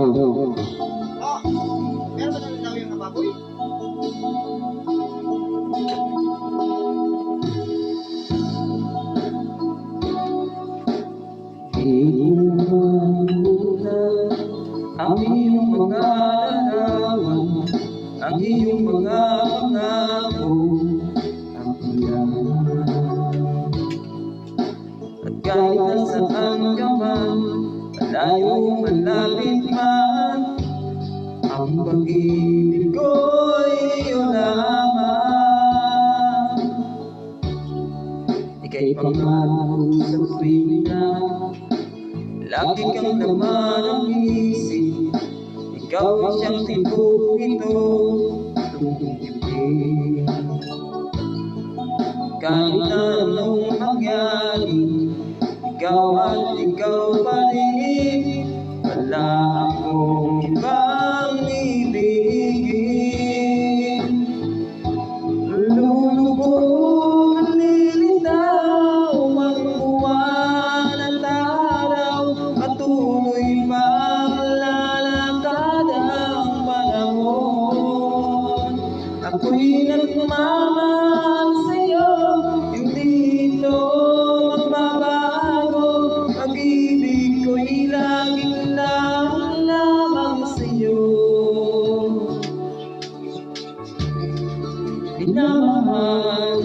Oh, meron ba naman daw yung baboy? Inuuna ang iyong mga larawan, ang iyong mga pangako, ang ulan. At kahit nasaan ka man, malayo malapit man, ang pag-ibig ko'y iyo lamang. Ika'y pangako sa tuwing na lagi kang laman ang isip. Ikaw ay siyang tibok ito tumutibig. Kahit na anong mangyari, ikaw at ikaw pa rin. Wala akong ibang ibigin. Lulubog at lilitaw ang buwan at araw, patuloy pang lalakad ang panahon. Ako'y nagmamahal sa'yo, hindi ito magbabago. Pag-ibig ko'y laging lamang sa'yo. Minamahal,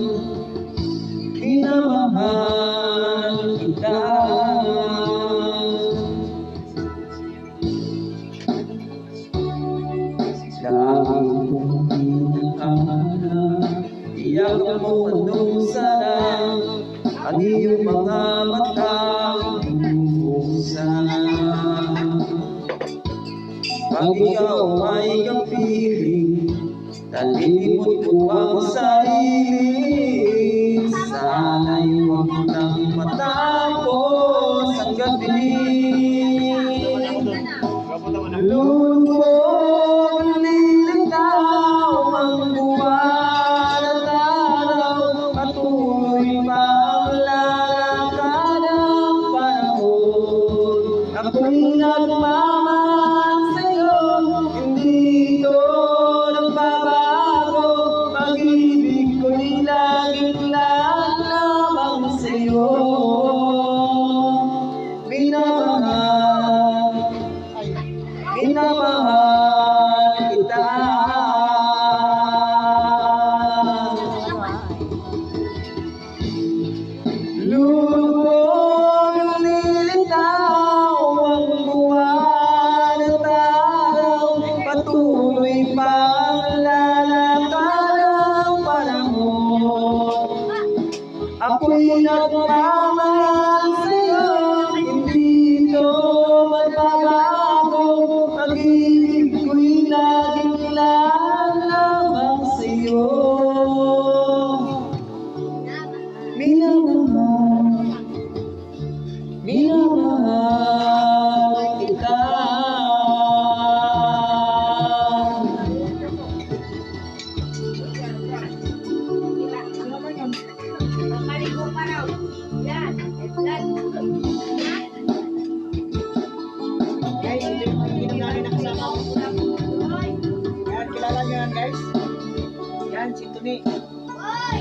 minamahal kita. Lagi kong hinahanap, iyak mo anong sarang ang iyong mga matang usap. Pag ikaw ay kapiling, nalilimot ko ang sarili. Sana'y huwag nang matapos ang gabi. Lulubog at lilitaw ang buwan at araw, patuloy pang lalakad ang panahon. Ako'y nagmamahal sa'yo, hindi ito nagbabago. Pag-ibig ko'y laging lamang sa'yo. Minamahal, minamahal kita. Lulubog at lilitaw ang buwan at araw, patuloy pang lalakad ang panahon. Ako'y nagmamahal sa'yo, hindi ito magbabago. Pag-ibig ko'y laging lamang sa'yo. Minamahal, minamahal kita. Maligo pa raw. Yan. Guys, ito yung inom namin na kasama ko. Yan, kilala nyo yan guys. Yan, si Tuni. Hoy!